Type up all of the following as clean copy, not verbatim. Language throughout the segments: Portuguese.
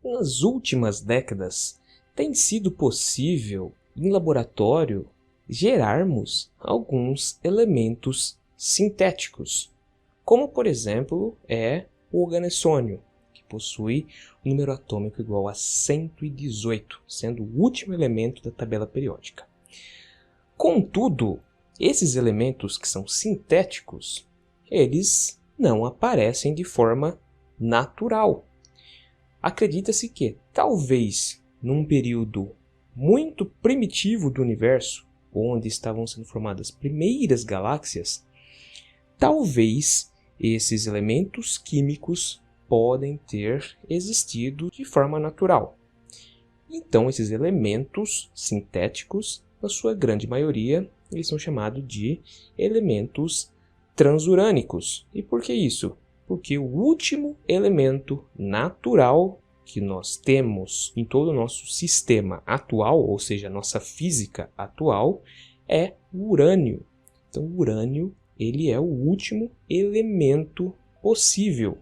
Nas últimas décadas, tem sido possível, em laboratório, gerarmos alguns elementos sintéticos, como, por exemplo, o organessônio, que possui um número atômico igual a 118, sendo o último elemento da tabela periódica. Contudo, esses elementos que são sintéticos, eles não aparecem de forma natural. Acredita-se que, talvez, num período muito primitivo do universo, onde estavam sendo formadas as primeiras galáxias, talvez esses elementos químicos podem ter existido de forma natural. Então, esses elementos sintéticos, na sua grande maioria, eles são chamados de elementos transurânicos. E por que isso? Porque o último elemento natural que nós temos em todo o nosso sistema atual, ou seja, a nossa física atual, é o urânio. Então, o urânio ele é o último elemento possível.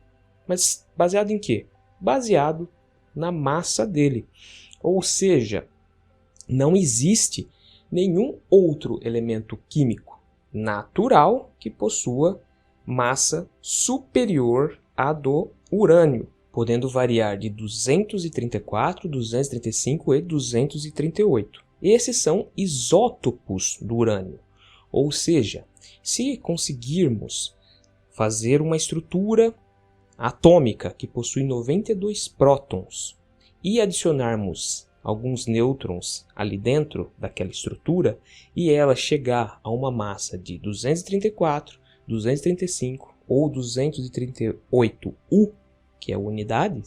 Mas baseado em quê? Baseado na massa dele. Ou seja, não existe nenhum outro elemento químico natural que possua massa superior à do urânio, podendo variar de 234, 235 e 238. Esses são isótopos do urânio. Ou seja, se conseguirmos fazer uma estrutura atômica que possui 92 prótons e adicionarmos alguns nêutrons ali dentro daquela estrutura e ela chegar a uma massa de 234, 235 ou 238 U, que é a unidade,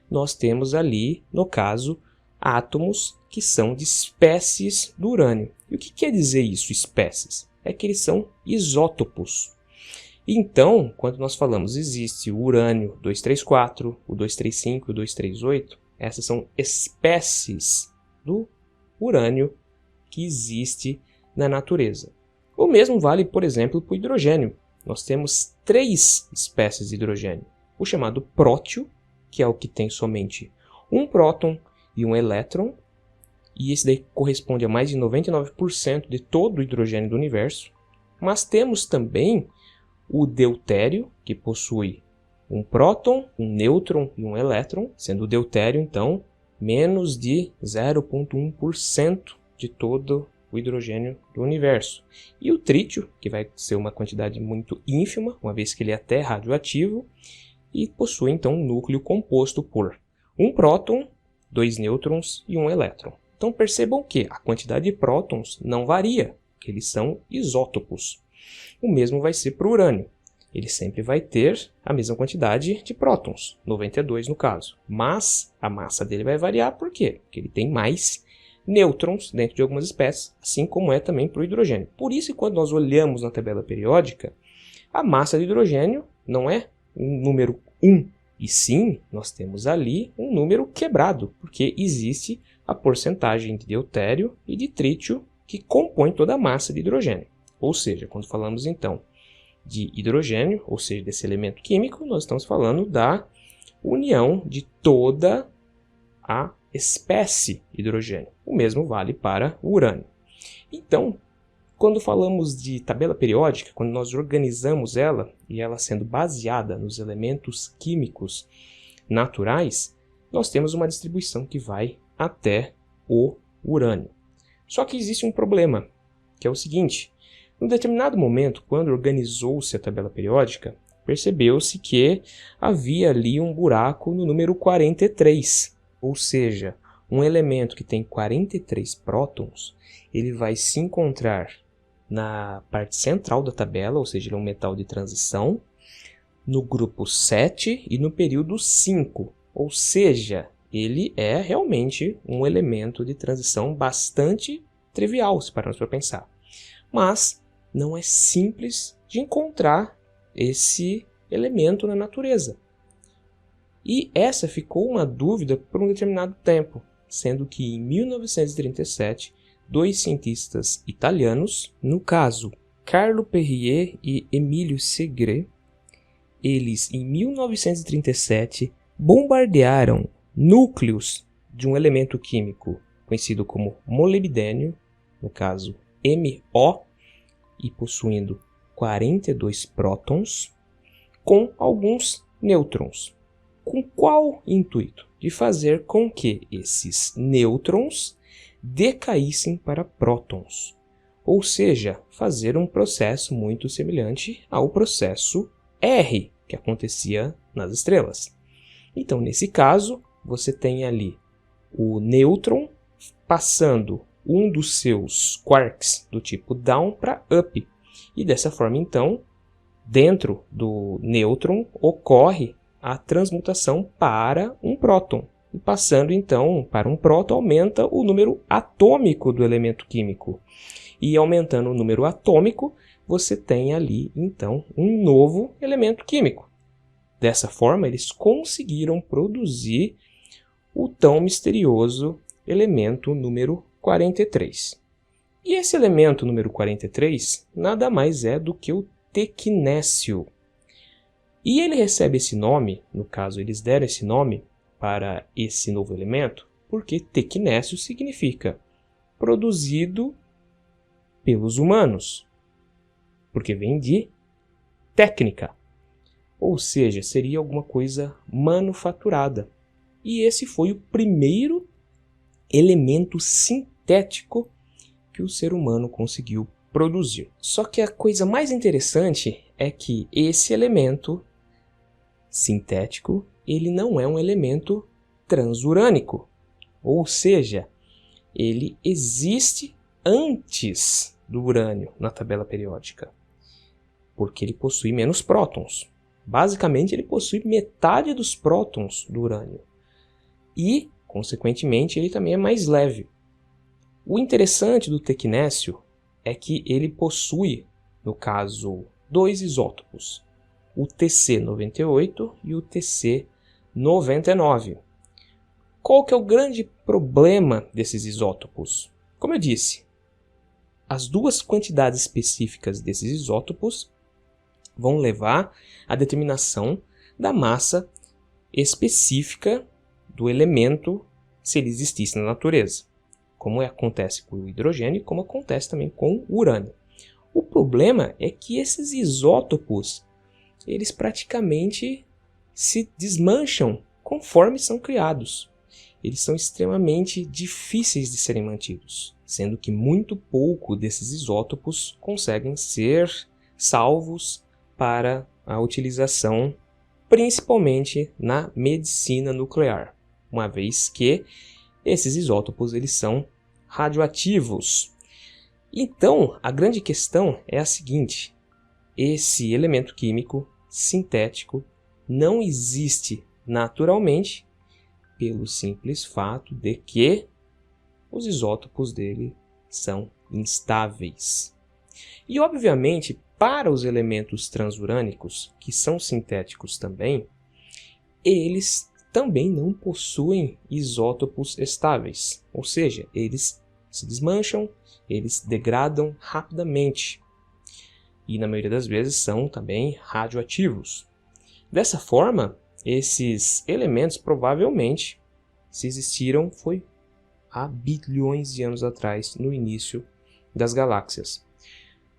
nós temos ali, no caso, átomos que são de espécies do urânio. E o que quer dizer isso, espécies? É que eles são isótopos. Então, quando nós falamos existe o urânio 234, o 235 e o 238, essas são espécies do urânio que existe na natureza. O mesmo vale, por exemplo, para o hidrogênio. Nós temos 3 espécies de hidrogênio. O chamado prótio, que é o que tem somente um próton e um elétron, e esse daí corresponde a mais de 99% de todo o hidrogênio do universo. Mas temos também o deutério, que possui um próton, um nêutron e um elétron, sendo o deutério, então, menos de 0,1% de todo o hidrogênio do universo. E o trítio, que vai ser uma quantidade muito ínfima, uma vez que ele é até radioativo, e possui, então, um núcleo composto por um próton, 2 nêutrons e um elétron. Então, percebam que a quantidade de prótons não varia, que eles são isótopos. O mesmo vai ser para o urânio. Ele sempre vai ter a mesma quantidade de prótons, 92 no caso. Mas a massa dele vai variar, por quê? Porque ele tem mais nêutrons dentro de algumas espécies, assim como é também para o hidrogênio. Por isso, quando nós olhamos na tabela periódica, a massa do hidrogênio não é um número 1, e sim, nós temos ali um número quebrado, porque existe a porcentagem de deutério e de trítio que compõe toda a massa de hidrogênio. Ou seja, quando falamos então de hidrogênio, ou seja, desse elemento químico, nós estamos falando da união de toda a espécie hidrogênio. O mesmo vale para o urânio. Então, quando falamos de tabela periódica, quando nós organizamos ela, e ela sendo baseada nos elementos químicos naturais, nós temos uma distribuição que vai até o urânio. Só que existe um problema, que é o seguinte: num determinado momento, quando organizou-se a tabela periódica, percebeu-se que havia ali um buraco no número 43, ou seja, um elemento que tem 43 prótons, ele vai se encontrar na parte central da tabela, ou seja, ele é um metal de transição, no grupo 7 e no período 5, ou seja, ele é realmente um elemento de transição bastante trivial, se pararmos para pensar. Mas não é simples de encontrar esse elemento na natureza. E essa ficou uma dúvida por um determinado tempo, sendo que em 1937, 2 cientistas italianos, no caso Carlo Perrier e Emilio Segre, eles em 1937 bombardearam núcleos de um elemento químico conhecido como molibdênio, no caso MO, e possuindo 42 prótons, com alguns nêutrons. Com qual intuito? De fazer com que esses nêutrons decaíssem para prótons, ou seja, fazer um processo muito semelhante ao processo R, que acontecia nas estrelas. Então, nesse caso, você tem ali o nêutron passando um dos seus quarks do tipo down para up. E dessa forma, então, dentro do nêutron ocorre a transmutação para um próton. E passando, então, para um próton, aumenta o número atômico do elemento químico. E aumentando o número atômico, você tem ali, então, um novo elemento químico. Dessa forma, eles conseguiram produzir o tão misterioso elemento número 43. E esse elemento número 43 nada mais é do que o tecnécio. E ele recebe esse nome, no caso eles deram esse nome para esse novo elemento, porque tecnécio significa produzido pelos humanos, porque vem de técnica, ou seja, seria alguma coisa manufaturada. E esse foi o primeiro elemento sintético que o ser humano conseguiu produzir. Só que a coisa mais interessante é que esse elemento sintético, ele não é um elemento transurânico, ou seja, ele existe antes do urânio na tabela periódica, porque ele possui menos prótons. Basicamente, ele possui metade dos prótons do urânio e, consequentemente, ele também é mais leve. O interessante do tecnécio é que ele possui, no caso, dois isótopos, o Tc98 e o Tc99. Qual que é o grande problema desses isótopos? Como eu disse, as duas quantidades específicas desses isótopos vão levar à determinação da massa específica do elemento se ele existisse na natureza, como acontece com o hidrogênio e como acontece também com o urânio. O problema é que esses isótopos, eles praticamente se desmancham conforme são criados. Eles são extremamente difíceis de serem mantidos, sendo que muito pouco desses isótopos conseguem ser salvos para a utilização, principalmente na medicina nuclear, uma vez que esses isótopos eles são radioativos. Então, a grande questão é a seguinte: esse elemento químico sintético não existe naturalmente pelo simples fato de que os isótopos dele são instáveis. E, obviamente, para os elementos transurânicos, que são sintéticos também, eles também não possuem isótopos estáveis, ou seja, eles se desmancham, eles degradam rapidamente e, na maioria das vezes, são também radioativos. Dessa forma, esses elementos provavelmente, se existiram, foi há bilhões de anos atrás, no início das galáxias.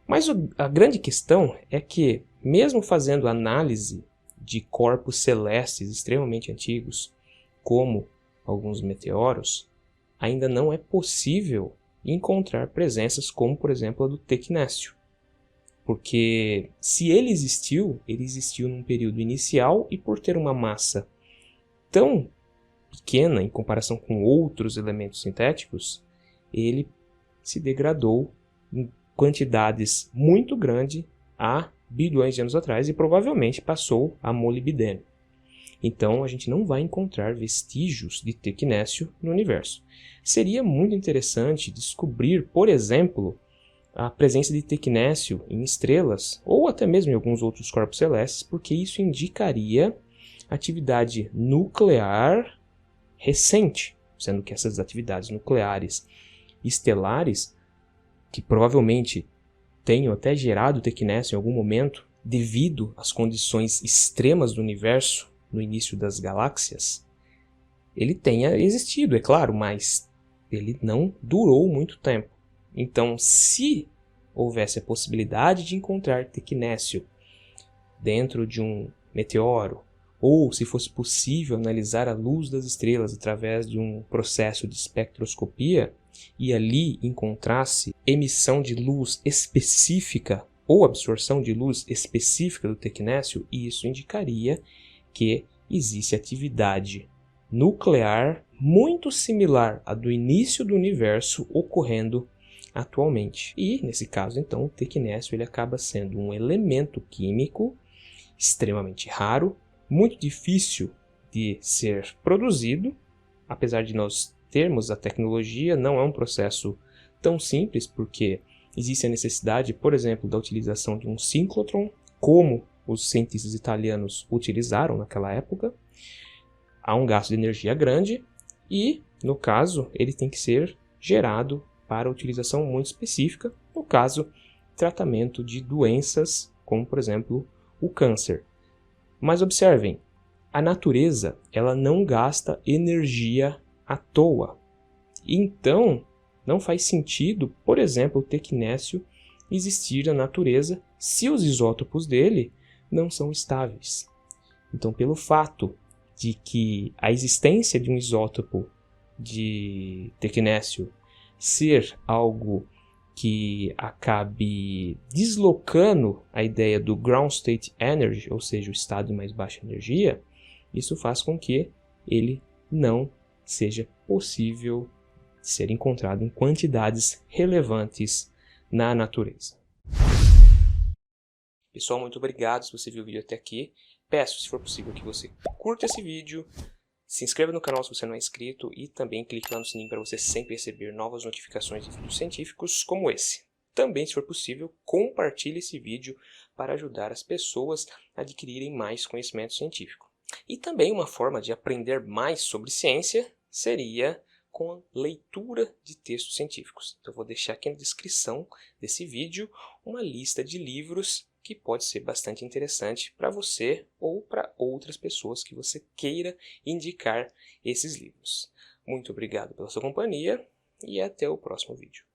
Mas a grande questão é que, mesmo fazendo análise de corpos celestes extremamente antigos, como alguns meteoros, ainda não é possível encontrar presenças como, por exemplo, a do tecnécio. Porque se ele existiu num período inicial e por ter uma massa tão pequena em comparação com outros elementos sintéticos, ele se degradou em quantidades muito grandes há bilhões de anos atrás e provavelmente passou a molibdênio. Então a gente não vai encontrar vestígios de tecnécio no universo. Seria muito interessante descobrir, por exemplo, a presença de tecnécio em estrelas ou até mesmo em alguns outros corpos celestes, porque isso indicaria atividade nuclear recente, sendo que essas atividades nucleares estelares, que provavelmente tenham até gerado tecnécio em algum momento, devido às condições extremas do universo no início das galáxias, ele tenha existido, é claro, mas ele não durou muito tempo. Então, se houvesse a possibilidade de encontrar tecnécio dentro de um meteoro, ou se fosse possível analisar a luz das estrelas através de um processo de espectroscopia, e ali encontrasse emissão de luz específica ou absorção de luz específica do tecnécio, isso indicaria que existe atividade nuclear muito similar à do início do universo ocorrendo atualmente. E, nesse caso, então, o tecnécio ele acaba sendo um elemento químico extremamente raro, muito difícil de ser produzido, apesar de nós termos a tecnologia, não é um processo tão simples, porque existe a necessidade, por exemplo, da utilização de um síncrotron, como os cientistas italianos utilizaram naquela época. Há um gasto de energia grande e, no caso, ele tem que ser gerado para utilização muito específica, no caso, tratamento de doenças como, por exemplo, o câncer. Mas observem, a natureza ela não gasta energia à toa. Então, não faz sentido, por exemplo, o tecnécio existir na natureza se os isótopos dele não são estáveis. Então, pelo fato de que a existência de um isótopo de tecnécio ser algo que acabe deslocando a ideia do ground state energy, ou seja, o estado de mais baixa energia, isso faz com que ele não seja possível ser encontrado em quantidades relevantes na natureza. Pessoal, muito obrigado se você viu o vídeo até aqui. Peço, se for possível, que você curta esse vídeo, se inscreva no canal se você não é inscrito e também clique lá no sininho para você sempre receber novas notificações de vídeos científicos como esse. Também, se for possível, compartilhe esse vídeo para ajudar as pessoas a adquirirem mais conhecimento científico. E também uma forma de aprender mais sobre ciência seria com a leitura de textos científicos. Então, eu vou deixar aqui na descrição desse vídeo uma lista de livros que pode ser bastante interessante para você ou para outras pessoas que você queira indicar esses livros. Muito obrigado pela sua companhia e até o próximo vídeo.